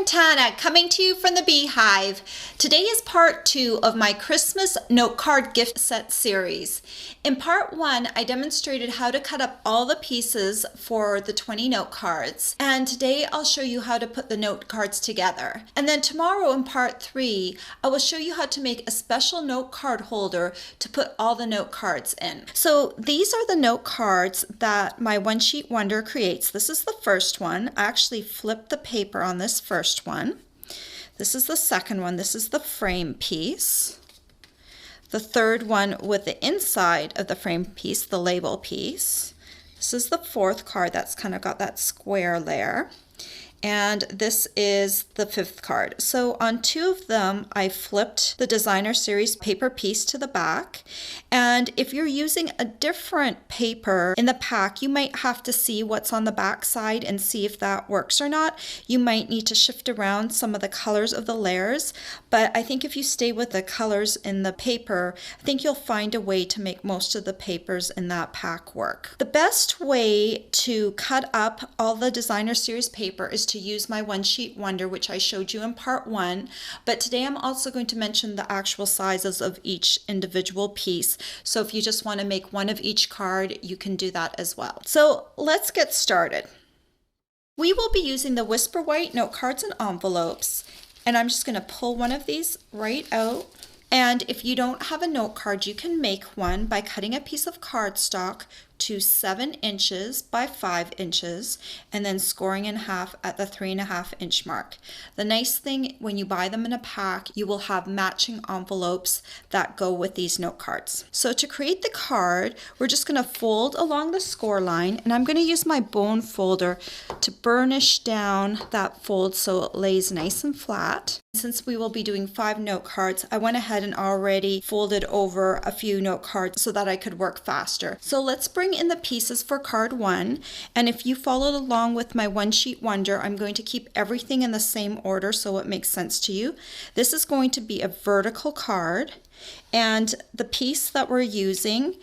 Tana, coming to you from the Beehive. Today is part 2 of my Christmas note card gift set series. In part 1, I demonstrated how to cut up all the pieces for the 20 note cards, and today I'll show you how to put the note cards together. And then tomorrow in part 3, I will show you how to make a special note card holder to put all the note cards in. So these are the note cards that my One Sheet Wonder creates. This is the first one. I actually flipped the paper on this first one. This is the second one. This is the frame piece. The third one with the inside of the frame piece, the label piece. This is the fourth card that's kind of got that square layer. And this is the fifth card. So on 2 of them, I flipped the Designer Series paper piece to the back. And if you're using a different paper in the pack, you might have to see what's on the back side and see if that works or not. You might need to shift around some of the colors of the layers. But I think if you stay with the colors in the paper, I think you'll find a way to make most of the papers in that pack work. The best way to cut up all the Designer Series paper is to use my One Sheet Wonder, which I showed you in part 1, but today I'm also going to mention the actual sizes of each individual piece. So if you just want to make one of each card, you can do that as well. So let's get started. We will be using the Whisper White note cards and envelopes, and I'm just going to pull one of these right out. And if you don't have a note card, you can make one by cutting a piece of cardstock to 7 inches by 5 inches and then scoring in half at the 3.5 inch mark. The nice thing, when you buy them in a pack, you will have matching envelopes that go with these note cards. So to create the card, we're just going to fold along the score line, and I'm going to use my bone folder to burnish down that fold so it lays nice and flat. Since we will be doing 5 note cards, I went ahead and already folded over a few note cards so that I could work faster. So let's bring in the pieces for card 1, and if you followed along with my One Sheet Wonder, I'm going to keep everything in the same order so it makes sense to you. This is going to be a vertical card, and the piece that we're using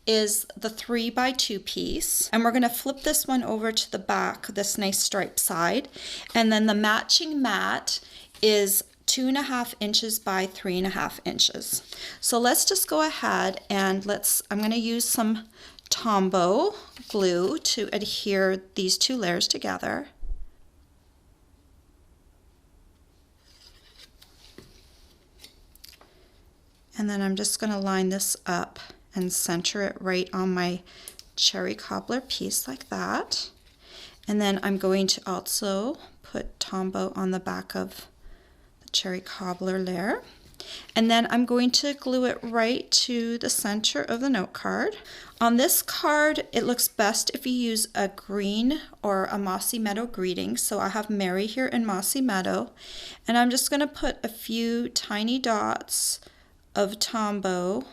is the 3x2 piece, and we're going to flip this one over to the back, this nice striped side, and then the matching mat is 2.5 inches by 3.5 inches. So let's just go ahead and I'm going to use some Tombow glue to adhere these 2 layers together. And then I'm just going to line this up and center it right on my cherry cobbler piece like that. And then I'm going to also put Tombow on the back of the cherry cobbler layer. And then I'm going to glue it right to the center of the note card. On this card, it looks best if you use a green or a Mossy Meadow greeting. So I have Mary here in Mossy Meadow, and I'm just going to put a few tiny dots of Tombow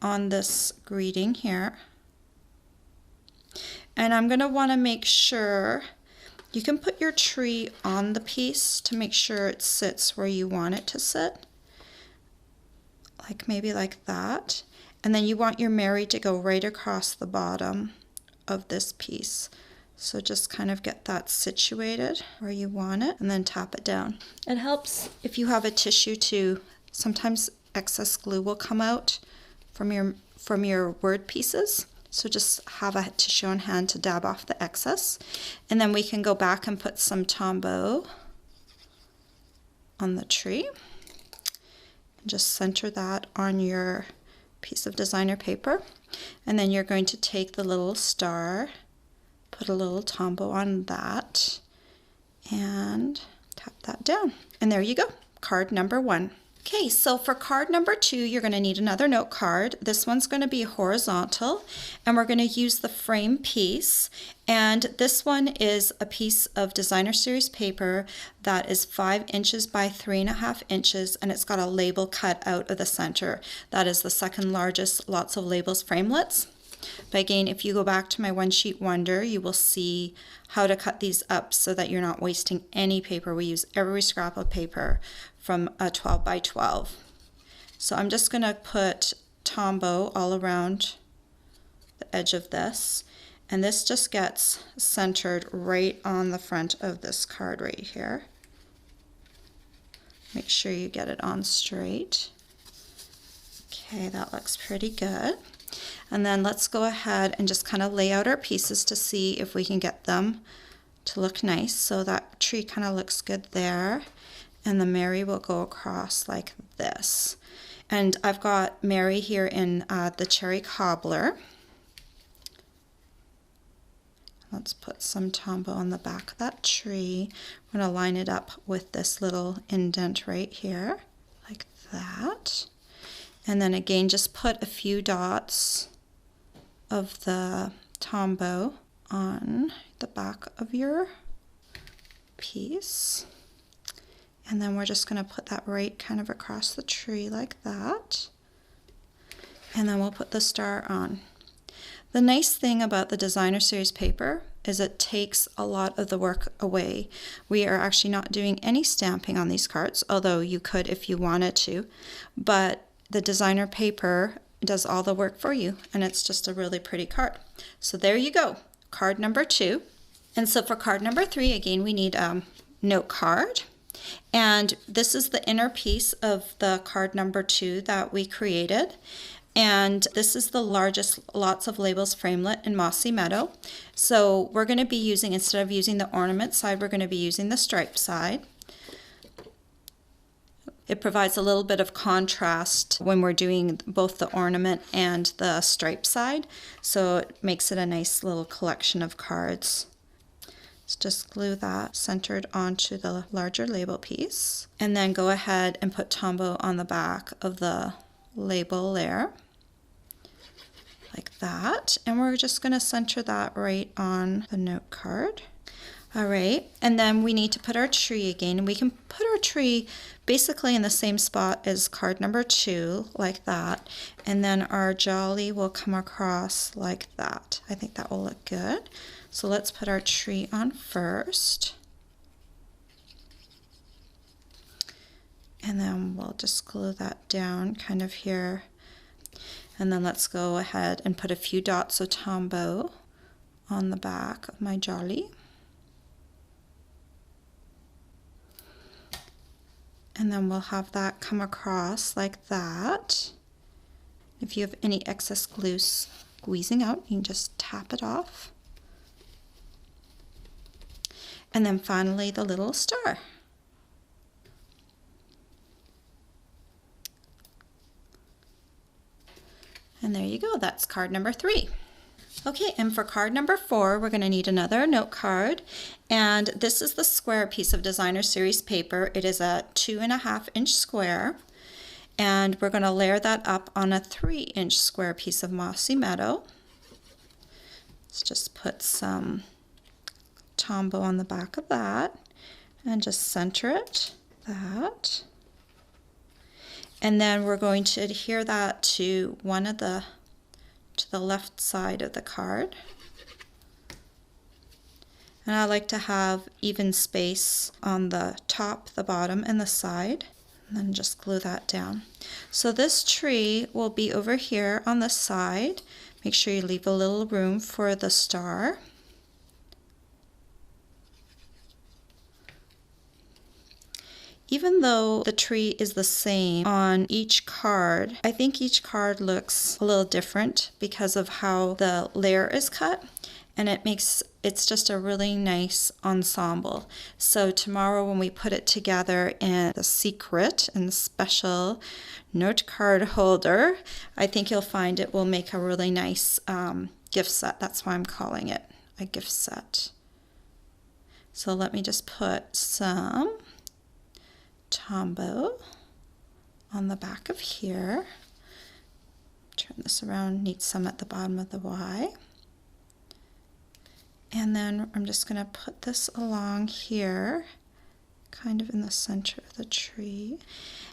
on this greeting here. And I'm going to want to make sure you can put your tree on the piece to make sure it sits where you want it to sit, like maybe like that. And then you want your Mary to go right across the bottom of this piece. So just kind of get that situated where you want it and then tap it down. It helps if you have a tissue too. Sometimes excess glue will come out from your word pieces. So just have a tissue on hand to dab off the excess. And then we can go back and put some Tombow on the tree. And just center that on your piece of designer paper. And then you're going to take the little star, put a little Tombow on that, and tap that down. And there you go, card number 1. Okay, so for card number 2, you're going to need another note card. This one's going to be horizontal, and we're going to use the frame piece. And this one is a piece of Designer Series paper that is 5 inches by 3.5 inches, and it's got a label cut out of the center. That is the second largest Lots of Labels framelits. But again, if you go back to my One Sheet Wonder, you will see how to cut these up so that you're not wasting any paper. We use every scrap of paper from a 12 by 12. So I'm just going to put Tombow all around the edge of this, And this just gets centered right on the front of this card right here. Make sure you get it on straight. Okay, that looks pretty good. And then let's go ahead and just kind of lay out our pieces to see if we can get them to look nice. So that tree kind of looks good there. And the Mary will go across like this. And I've got Mary here in the cherry cobbler. Let's put some Tombow on the back of that tree. I'm going to line it up with this little indent right here, like that. And then again, just put a few dots of the Tombow on the back of your piece. And then we're just going to put that right kind of across the tree like that. And then we'll put the star on. The nice thing about the Designer Series paper is it takes a lot of the work away. We are actually not doing any stamping on these cards, although you could if you wanted to. But the designer paper does all the work for you, and it's just a really pretty card. So there you go, card number 2. And so for card number 3, again, we need a note card. And this is the inner piece of the card number 2 that we created. And this is the largest Lots of Labels framelit in Mossy Meadow. So we're going to be using, instead of using the ornament side, we're going to be using the stripe side. It provides a little bit of contrast when we're doing both the ornament and the stripe side. So it makes it a nice little collection of cards. Let's just glue that centered onto the larger label piece. And then go ahead and put Tombow on the back of the label there, like that. And we're just going to center that right on the note card. All right, and then we need to put our tree again, and we can put our tree basically in the same spot as card number 2, like that. And then our jolly will come across like that. I think that will look good. So let's put our tree on first. And then we'll just glue that down kind of here. And then let's go ahead and put a few dots of Tombow on the back of my jolly. And then we'll have that come across like that. If you have any excess glue squeezing out, you can just tap it off. And then finally the little star. And there you go, that's card number 3. Okay, and for card number 4, we're going to need another note card. And this is the square piece of Designer Series paper. It is a 2.5-inch square. And we're going to layer that up on a 3-inch square piece of Mossy Meadow. Let's just put some Tombow on the back of that. And just center it, that. And then we're going to adhere that to the left side of the card. And I like to have even space on the top, the bottom, and the side. And then just glue that down. So this tree will be over here on the side. Make sure you leave a little room for the star. Even though the tree is the same on each card, I think each card looks a little different because of how the layer is cut, and it's just a really nice ensemble. So tomorrow when we put it together in the secret and special note card holder, I think you'll find it will make a really nice gift set. That's why I'm calling it a gift set. So let me just put some Tombow on the back of here. Turn this around, need some at the bottom of the Y. And then I'm just going to put this along here, kind of in the center of the tree.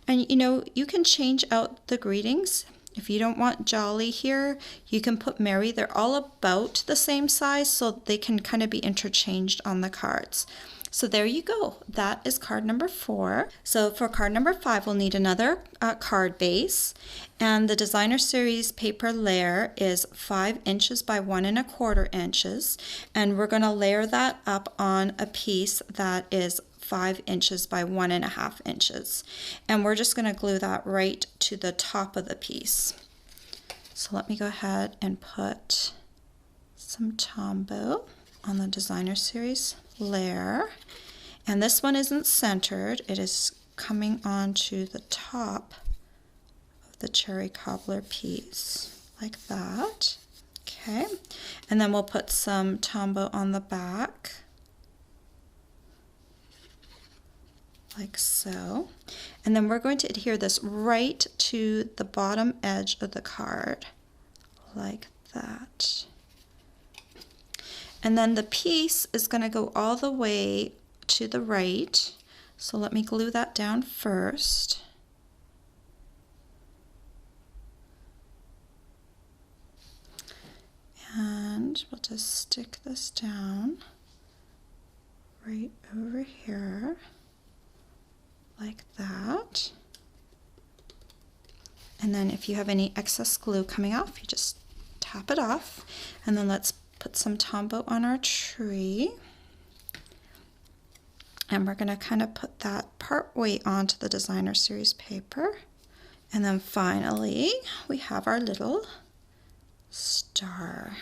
And you know, you can change out the greetings. If you don't want Jolly here, you can put Mary. They're all about the same size, so they can kind of be interchanged on the cards. So there you go. That is card number 4. So for card number 5, we'll need another card base. And the Designer Series paper layer is 5 inches by 1¼ inches. And we're going to layer that up on a piece that is 5 inches by 1½ inches. And we're just going to glue that right to the top of the piece. So let me go ahead and put some Tombow on the Designer Series layer, and this one isn't centered. It is coming onto the top of the cherry cobbler piece like that. Okay, and then we'll put some Tombow on the back like so, and then we're going to adhere this right to the bottom edge of the card like that. And then the piece is going to go all the way to the right. So let me glue that down first. And we'll just stick this down right over here like that. And then if you have any excess glue coming off, you just tap it off. And then let's put some Tombow on our tree, and we're going to kind of put that part way onto the Designer Series paper. And then finally we have our little star.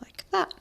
Like that.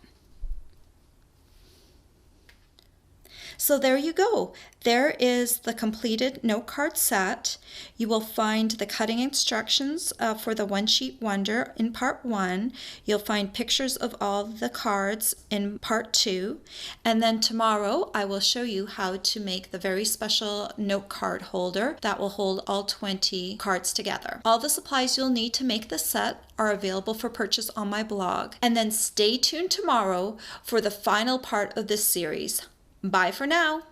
So there you go. There is the completed note card set. You will find the cutting instructions for the One Sheet Wonder in part 1. You'll find pictures of all the cards in part 2. And then tomorrow I will show you how to make the very special note card holder that will hold all 20 cards together. All the supplies you'll need to make this set are available for purchase on my blog. And then stay tuned tomorrow for the final part of this series. Bye for now.